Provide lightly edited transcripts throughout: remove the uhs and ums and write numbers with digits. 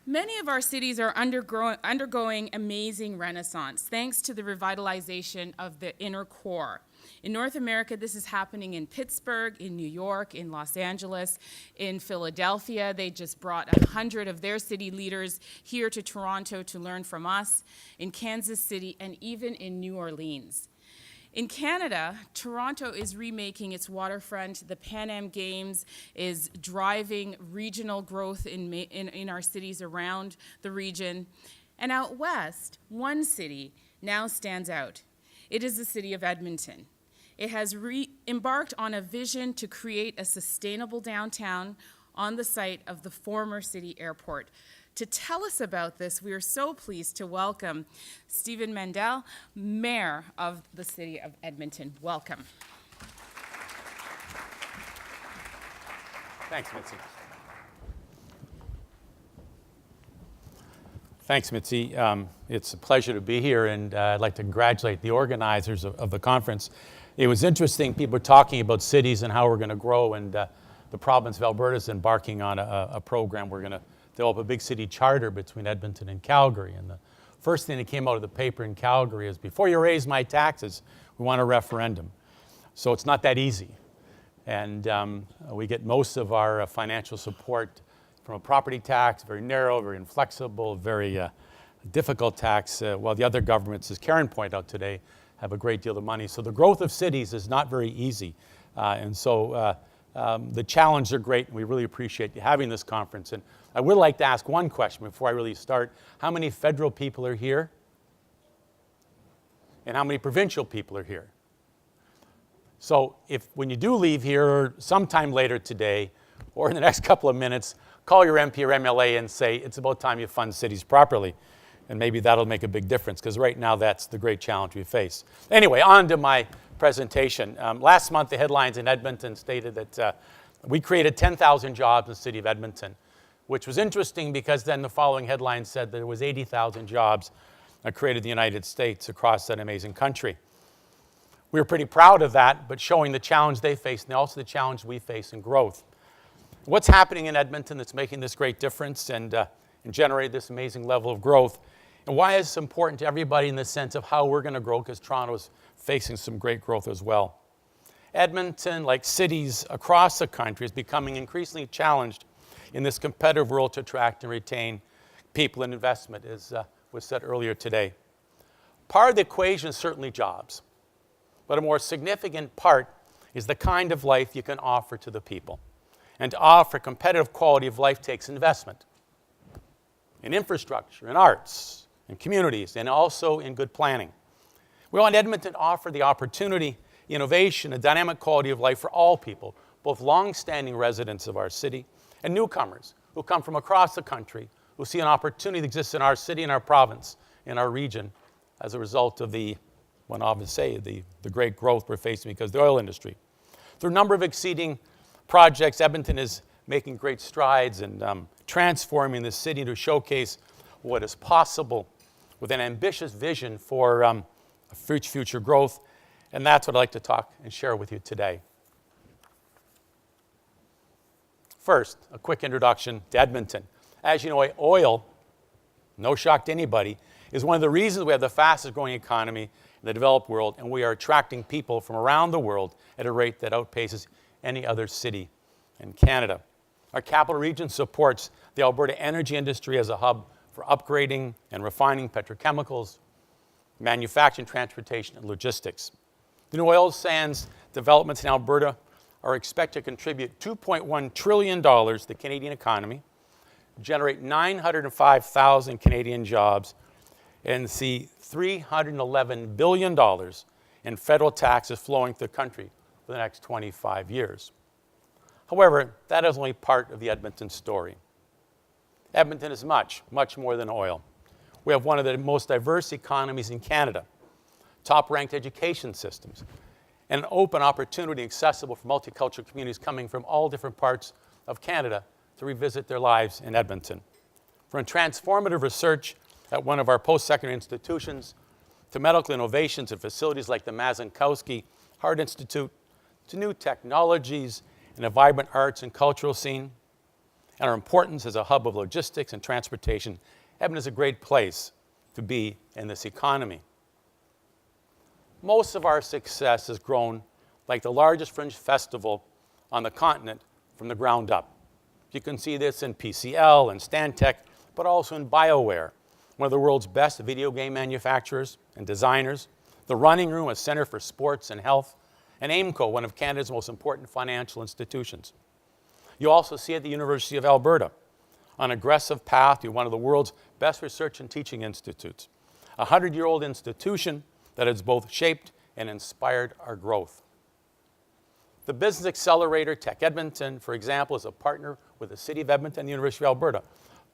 Many of our cities are undergoing amazing renaissance thanks to the revitalization of the inner core. In North America, this is happening in Pittsburgh, in New York, in Los Angeles, in Philadelphia. They just brought 100 of their city leaders here to Toronto to learn from us, in Kansas City, and even in New Orleans. In Canada, Toronto is remaking its waterfront. The Pan Am Games is driving regional growth in our cities around the region. And out west, one city now stands out. It is the city of Edmonton. It has embarked on a vision to create a sustainable downtown on the site of the former city airport. To tell us about this, we are so pleased to welcome Stephen Mandel, Mayor of the City of Edmonton. Welcome. Thanks, Mitzi. Thanks, Mitzi. It's a pleasure to be here, and I'd like to congratulate the organizers of the conference. It was interesting, people were talking about cities and how we're going to grow, and the province of Alberta is embarking on a program. We're going to develop a big city charter between Edmonton and Calgary. And the first thing that came out of the paper in Calgary is, before you raise my taxes, we want a referendum. So it's not that easy. And we get most of our financial support from a property tax, very narrow, very inflexible, very difficult tax, while the other governments, as Karen pointed out today, have a great deal of money. So the growth of cities is not very easy. The challenges are great, and we really appreciate you having this conference. And I would like to ask one question before I really start. How many federal people are here? And how many provincial people are here? So when you do leave here sometime later today or in the next couple of minutes, call your MP or MLA and say, it's about time you fund cities properly. And maybe that'll make a big difference, because right now that's the great challenge we face. Anyway, on to my presentation. Last month, the headlines in Edmonton stated that we created 10,000 jobs in the city of Edmonton, which was interesting because then the following headline said that there was 80,000 jobs created in the United States across that amazing country. We were pretty proud of that, but showing the challenge they face and also the challenge we face in growth. What's happening in Edmonton that's making this great difference and generate this amazing level of growth? And why is this important to everybody in the sense of how we're going to grow, because Toronto's facing some great growth as well. Edmonton, like cities across the country, is becoming increasingly challenged in this competitive world to attract and retain people and investment, as was said earlier today. Part of the equation is certainly jobs, but a more significant part is the kind of life you can offer to the people. And to offer competitive quality of life takes investment in infrastructure, in arts, in communities, and also in good planning. We want Edmonton to offer the opportunity, innovation, and dynamic quality of life for all people, both long-standing residents of our city and newcomers who come from across the country, who see an opportunity that exists in our city, in our province, in our region, as a result of the great growth we're facing because of the oil industry. Through a number of exceeding projects, Edmonton is making great strides in transforming the city to showcase what is possible with an ambitious vision for future growth. And that's what I'd like to talk and share with you today. First, a quick introduction to Edmonton. As you know, oil, no shock to anybody, is one of the reasons we have the fastest growing economy in the developed world, and we are attracting people from around the world at a rate that outpaces any other city in Canada. Our capital region supports the Alberta energy industry as a hub for upgrading and refining petrochemicals, manufacturing, transportation, and logistics. The new oil sands developments in Alberta are expected to contribute $2.1 trillion to the Canadian economy, generate 905,000 Canadian jobs, and see $311 billion in federal taxes flowing to the country for the next 25 years. However, that is only part of the Edmonton story. Edmonton is much, much more than oil. We have one of the most diverse economies in Canada, top-ranked education systems, and an open opportunity accessible for multicultural communities coming from all different parts of Canada to revisit their lives in Edmonton. From transformative research at one of our post-secondary institutions to medical innovations at facilities like the Mazankowski Heart Institute, to new technologies and a vibrant arts and cultural scene. and our importance as a hub of logistics and transportation, Edmonton is a great place to be in this economy. Most of our success has grown like the largest fringe festival on the continent from the ground up. You can see this in PCL and Stantec, but also in BioWare, one of the world's best video game manufacturers and designers, the Running Room, a center for sports and health, and AIMCO, one of Canada's most important financial institutions. You also see at the University of Alberta, an aggressive path to one of the world's best research and teaching institutes, a 100-year-old institution that has both shaped and inspired our growth. The Business Accelerator Tech Edmonton, for example, is a partner with the City of Edmonton and the University of Alberta,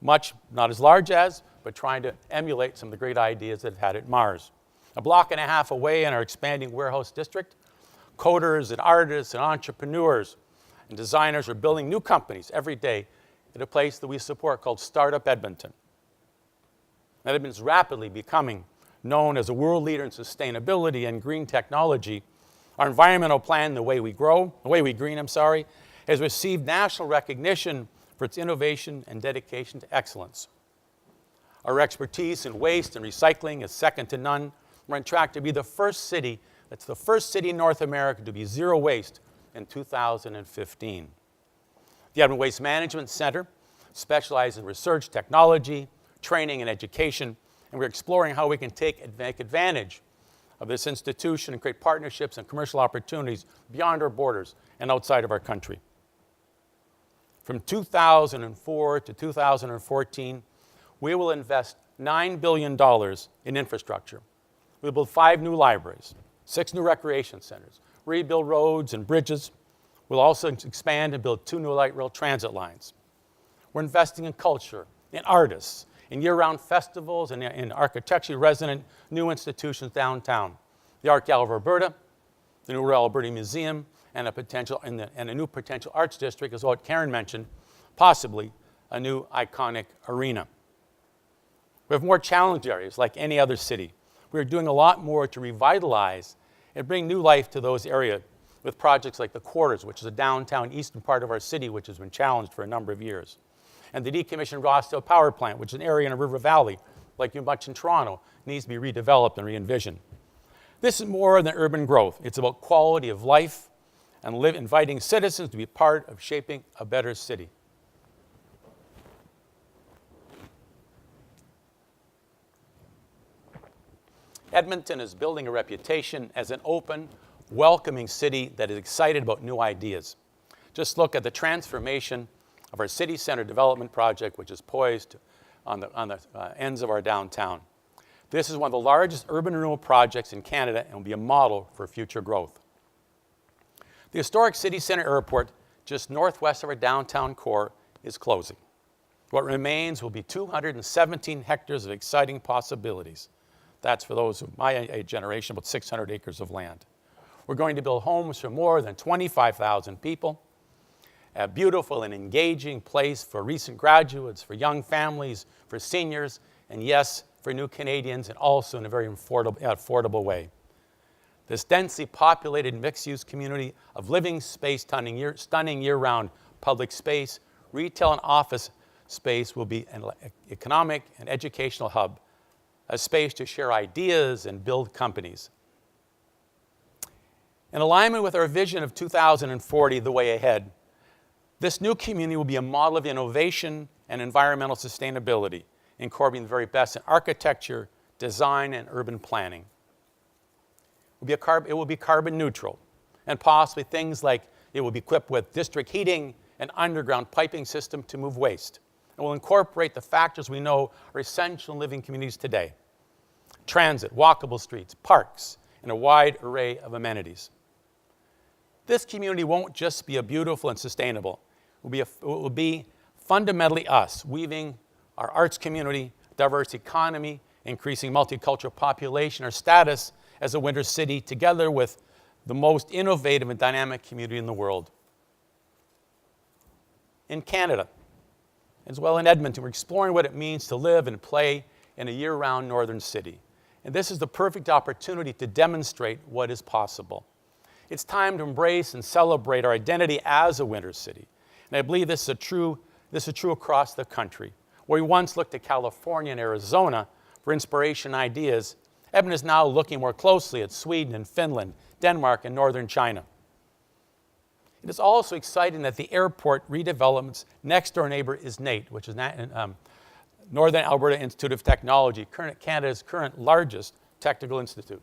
much not as large as, but trying to emulate some of the great ideas that it had at Mars. A block and a half away in our expanding warehouse district, coders and artists and entrepreneurs and designers are building new companies every day at a place that we support called Startup Edmonton. Edmonton is rapidly becoming known as a world leader in sustainability and green technology. Our environmental plan, the way we green, has received national recognition for its innovation and dedication to excellence. Our expertise in waste and recycling is second to none. We're on track to be the first city in North America to be zero waste in 2015. The Edmonton Waste Management Center specializes in research, technology, training, and education, and we're exploring how we can take advantage of this institution and create partnerships and commercial opportunities beyond our borders and outside of our country. From 2004 to 2014, we will invest $9 billion in infrastructure. We'll build 5 new libraries, 6 new recreation centers, rebuild roads and bridges. We'll also expand and build 2 new light rail transit lines. We're investing in culture, in artists, in year-round festivals, and in architecturally resonant new institutions downtown. The Art Gallery of Alberta, the new Royal Alberta Museum, and a new potential arts district, as what Karen mentioned, possibly a new iconic arena. We have more challenge areas like any other city. We're doing a lot more to revitalize and bring new life to those areas with projects like the Quarters, which is a downtown eastern part of our city which has been challenged for a number of years. And the decommissioned Rossdale Power Plant, which is an area in a river valley, like much in Toronto, needs to be redeveloped and re-envisioned. This is more than urban growth. It's about quality of life and inviting citizens to be part of shaping a better city. Edmonton is building a reputation as an open, welcoming city that is excited about new ideas. Just look at the transformation of our city center development project, which is poised on the ends of our downtown. This is one of the largest urban renewal projects in Canada and will be a model for future growth. The historic city center airport, just northwest of our downtown core, is closing. What remains will be 217 hectares of exciting possibilities. That's for those of my age generation, about 600 acres of land. We're going to build homes for more than 25,000 people, a beautiful and engaging place for recent graduates, for young families, for seniors, and yes, for new Canadians, and also in a very affordable way. This densely populated mixed-use community of living space, stunning year-round public space, retail and office space will be an economic and educational hub, a space to share ideas and build companies. In alignment with our vision of 2040, the way ahead, this new community will be a model of innovation and environmental sustainability, incorporating the very best in architecture, design, and urban planning. It will be carbon neutral, and possibly things like it will be equipped with district heating and underground piping system to move waste. It will incorporate the factors we know are essential in living communities today: transit, walkable streets, parks, and a wide array of amenities. This community won't just be a beautiful and sustainable. It will be fundamentally us, weaving our arts community, diverse economy, increasing multicultural population, our status as a winter city, together with the most innovative and dynamic community in the world. In Canada, as well in Edmonton, we're exploring what it means to live and play in a year-round northern city. And this is the perfect opportunity to demonstrate what is possible. It's time to embrace and celebrate our identity as a winter city. And I believe this This is true across the country. Where we once looked to California and Arizona for inspiration and ideas, Edmonton is now looking more closely at Sweden and Finland, Denmark, and northern China. It is also exciting that the airport redevelopment's next door neighbor is NAIT, which is Northern Alberta Institute of Technology, Canada's current largest technical institute.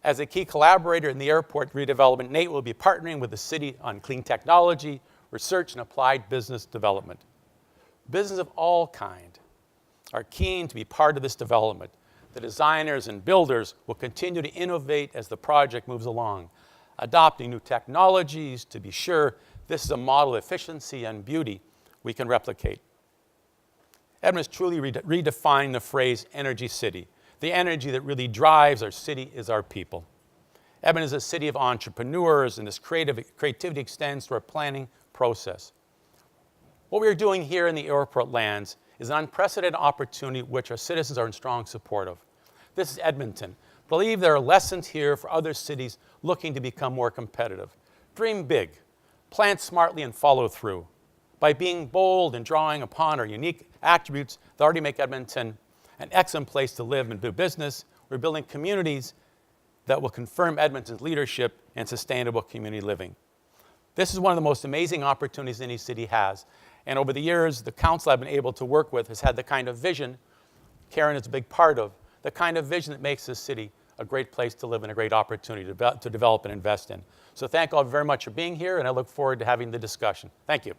As a key collaborator in the airport redevelopment, NAIT will be partnering with the city on clean technology, research, and applied business development. Business of all kind are keen to be part of this development. The designers and builders will continue to innovate as the project moves along, adopting new technologies to be sure this is a model of efficiency and beauty we can replicate. Edmonton has truly redefined the phrase energy city. The energy that really drives our city is our people. Edmonton is a city of entrepreneurs, and this creativity extends to our planning process. What we are doing here in the airport lands is an unprecedented opportunity which our citizens are in strong support of. This is Edmonton. Believe there are lessons here for other cities looking to become more competitive. Dream big, plan smartly, and follow through. By being bold and drawing upon our unique attributes that already make Edmonton an excellent place to live and do business, we're building communities that will confirm Edmonton's leadership and sustainable community living. This is one of the most amazing opportunities any city has. And over the years, the council I've been able to work with has had the kind of vision Karen is a big part of, the kind of vision that makes this city a great place to live and a great opportunity to develop and invest in. So thank you all very much for being here, and I look forward to having the discussion. Thank you.